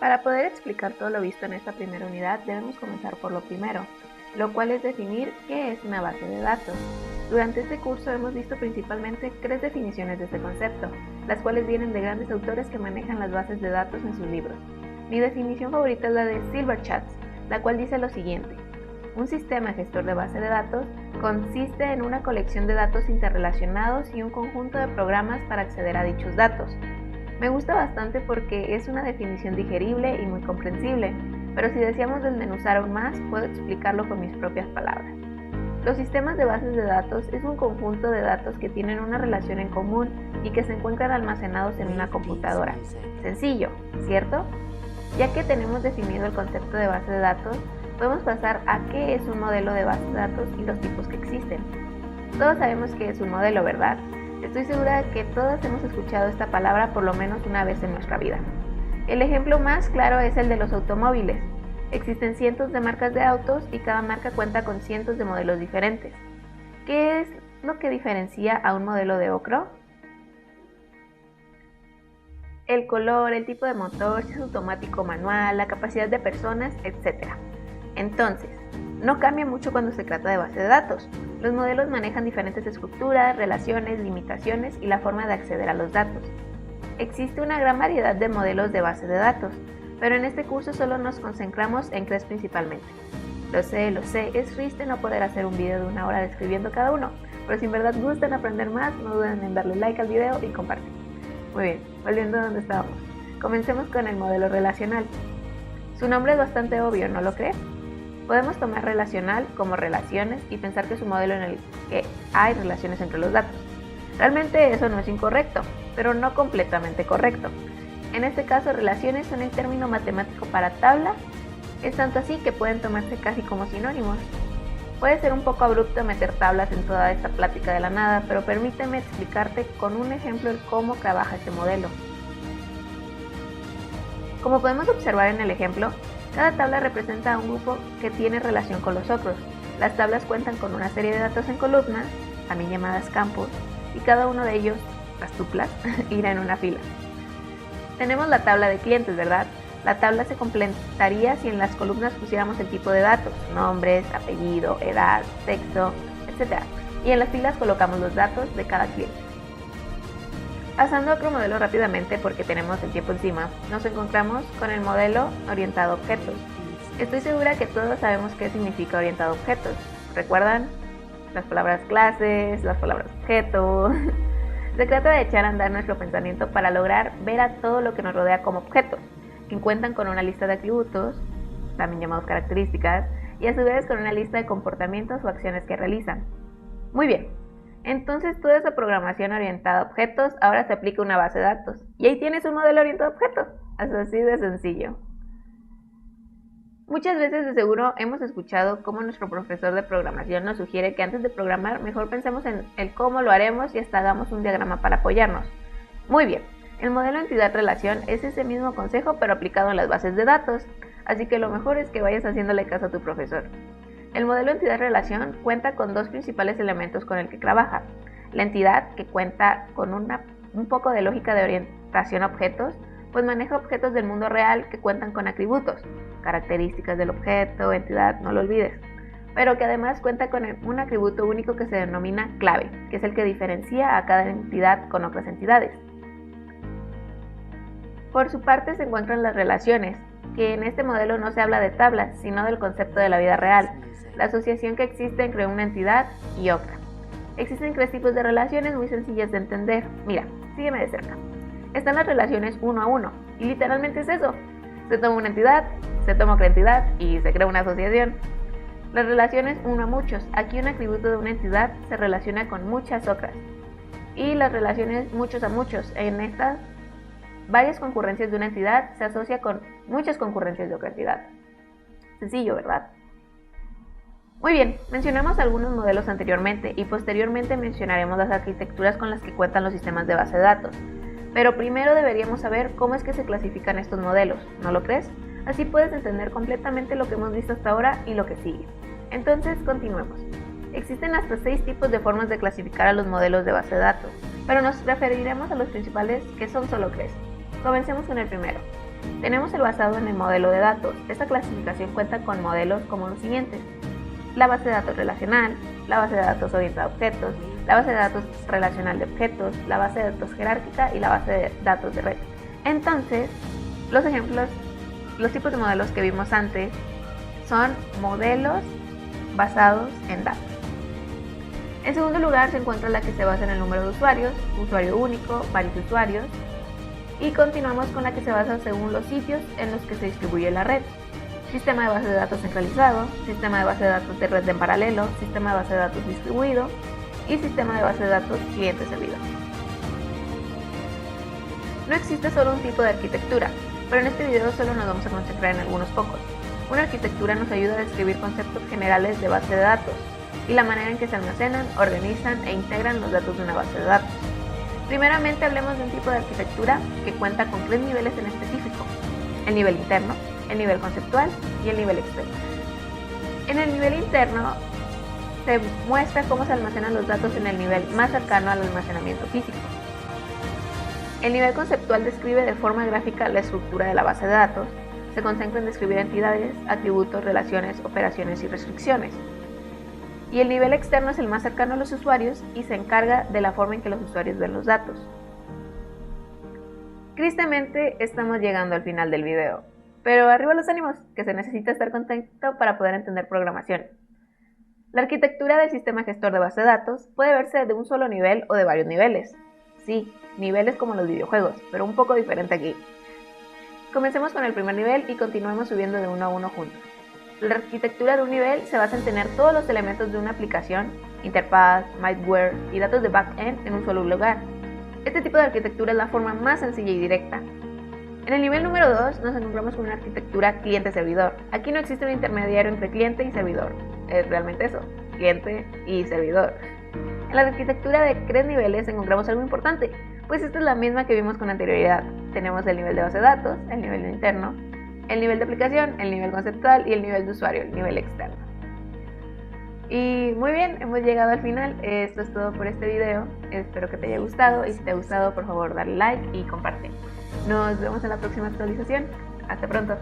Para poder explicar todo lo visto en esta primera unidad, debemos comenzar por lo primero, lo cual es definir qué es una base de datos. Durante este curso hemos visto principalmente 3 definiciones de este concepto, las cuales vienen de grandes autores que manejan las bases de datos en sus libros. Mi definición favorita es la de Silverchatz, la cual dice lo siguiente: un sistema gestor de base de datos consiste en una colección de datos interrelacionados y un conjunto de programas para acceder a dichos datos. Me gusta bastante porque es una definición digerible y muy comprensible, pero si deseamos desmenuzar aún más, puedo explicarlo con mis propias palabras. Los sistemas de bases de datos es un conjunto de datos que tienen una relación en común y que se encuentran almacenados en una computadora. Sencillo, ¿cierto? Ya que tenemos definido el concepto de base de datos, podemos pasar a qué es un modelo de base de datos y los tipos que existen. Todos sabemos qué es un modelo, ¿verdad? Estoy segura de que todos hemos escuchado esta palabra por lo menos una vez en nuestra vida. El ejemplo más claro es el de los automóviles. Existen cientos de marcas de autos y cada marca cuenta con cientos de modelos diferentes. ¿Qué es lo que diferencia a un modelo de otro? El color, el tipo de motor, si es automático o manual, la capacidad de personas, etc. Entonces, no cambia mucho cuando se trata de base de datos. Los modelos manejan diferentes estructuras, relaciones, limitaciones y la forma de acceder a los datos. Existe una gran variedad de modelos de base de datos, pero en este curso solo nos concentramos en 3 principalmente. Lo sé, es triste no poder hacer un video de 1 hora describiendo cada uno, pero si en verdad gustan aprender más, no duden en darle like al video y compartir. Muy bien, volviendo a donde estábamos. Comencemos con el modelo relacional. Su nombre es bastante obvio, ¿no lo crees? Podemos tomar relacional como relaciones y pensar que es un modelo en el que hay relaciones entre los datos. Realmente eso no es incorrecto, pero no completamente correcto. En este caso, relaciones son el término matemático para tabla, es tanto así que pueden tomarse casi como sinónimos. Puede ser un poco abrupto meter tablas en toda esta plática de la nada, pero permíteme explicarte con un ejemplo el cómo trabaja este modelo. Como podemos observar en el ejemplo, cada tabla representa a un grupo que tiene relación con los otros. Las tablas cuentan con una serie de datos en columnas, también llamadas campos, y cada uno de ellos, las tuplas, irá en una fila. Tenemos la tabla de clientes, ¿verdad? La tabla se completaría si en las columnas pusiéramos el tipo de datos, nombres, apellido, edad, sexo, etc. Y en las filas colocamos los datos de cada cliente. Pasando a otro modelo rápidamente porque tenemos el tiempo encima, nos encontramos con el modelo orientado a objetos. Estoy segura que todos sabemos qué significa orientado a objetos. ¿Recuerdan? Las palabras clases, las palabras objeto. Se trata de echar a andar nuestro pensamiento para lograr ver a todo lo que nos rodea como objetos, que cuentan con una lista de atributos, también llamados características, y a su vez con una lista de comportamientos o acciones que realizan. Muy bien, entonces toda esa programación orientada a objetos ahora se aplica a una base de datos, y ahí tienes un modelo orientado a objetos, es así de sencillo. Muchas veces de seguro hemos escuchado cómo nuestro profesor de programación nos sugiere que antes de programar mejor pensemos en el cómo lo haremos y hasta hagamos un diagrama para apoyarnos. Muy bien, el modelo entidad-relación es ese mismo consejo pero aplicado en las bases de datos, así que lo mejor es que vayas haciéndole caso a tu profesor. El modelo entidad-relación cuenta con 2 principales elementos con el que trabaja. La entidad, que cuenta con un poco de lógica de orientación a objetos, pues maneja objetos del mundo real que cuentan con atributos, características del objeto, entidad, no lo olvides, pero que además cuenta con un atributo único que se denomina clave, que es el que diferencia a cada entidad con otras entidades. Por su parte se encuentran las relaciones, que en este modelo no se habla de tablas, sino del concepto de la vida real, la asociación que existe entre una entidad y otra. Existen 3 tipos de relaciones muy sencillas de entender. Mira, sígueme de cerca. Están las relaciones uno a uno, y literalmente es eso. Se toma una entidad, se toma otra entidad y se crea una asociación. Las relaciones uno a muchos, aquí un atributo de una entidad se relaciona con muchas otras. Y las relaciones muchos a muchos, en estas varias concurrencias de una entidad se asocia con muchas concurrencias de otra entidad. Sencillo, ¿verdad? Muy bien, mencionamos algunos modelos anteriormente y posteriormente mencionaremos las arquitecturas con las que cuentan los sistemas de base de datos. Pero primero deberíamos saber cómo es que se clasifican estos modelos, ¿no lo crees? Así puedes entender completamente lo que hemos visto hasta ahora y lo que sigue. Entonces, continuemos. Existen hasta 6 tipos de formas de clasificar a los modelos de base de datos, pero nos referiremos a los principales, que son solo 3. Comencemos con el primero. Tenemos el basado en el modelo de datos. Esta clasificación cuenta con modelos como los siguientes: la base de datos relacional, la base de datos orientada a objetos, la base de datos relacional de objetos, la base de datos jerárquica y la base de datos de red. Entonces, los ejemplos, los tipos de modelos que vimos antes son modelos basados en datos. En segundo lugar se encuentra la que se basa en el número de usuarios, usuario único, varios usuarios, y continuamos con la que se basa según los sitios en los que se distribuye la red. Sistema de base de datos centralizado, sistema de base de datos de red en paralelo, sistema de base de datos distribuido y sistema de base de datos cliente-servidor. No existe solo un tipo de arquitectura, pero en este video solo nos vamos a concentrar en algunos pocos. Una arquitectura nos ayuda a describir conceptos generales de base de datos y la manera en que se almacenan, organizan e integran los datos de una base de datos. Primeramente hablemos de un tipo de arquitectura que cuenta con 3 niveles en específico: el nivel interno, el nivel conceptual y el nivel externo. En el nivel interno se muestra cómo se almacenan los datos en el nivel más cercano al almacenamiento físico. El nivel conceptual describe de forma gráfica la estructura de la base de datos, se concentra en describir entidades, atributos, relaciones, operaciones y restricciones. Y el nivel externo es el más cercano a los usuarios y se encarga de la forma en que los usuarios ven los datos. Tristemente estamos llegando al final del video, pero arriba los ánimos, que se necesita estar contento para poder entender programación. La arquitectura del sistema gestor de base de datos puede verse de un solo nivel o de varios niveles. Sí, niveles como los videojuegos, pero un poco diferente aquí. Comencemos con el primer nivel y continuemos subiendo de uno a uno juntos. La arquitectura de un nivel se basa en tener todos los elementos de una aplicación, interfaz, middleware y datos de backend en un solo lugar. Este tipo de arquitectura es la forma más sencilla y directa. En el nivel número 2 nos encontramos con una arquitectura cliente-servidor. Aquí no existe un intermediario entre cliente y servidor. Es realmente eso, cliente y servidor. En la arquitectura de 3 niveles encontramos algo importante, pues esta es la misma que vimos con anterioridad. Tenemos el nivel de base de datos, el nivel interno, el nivel de aplicación, el nivel conceptual y el nivel de usuario, el nivel externo. Y muy bien, hemos llegado al final. Esto es todo por este video. Espero que te haya gustado y si te ha gustado, por favor, dale like y comparte. Nos vemos en la próxima actualización. Hasta pronto.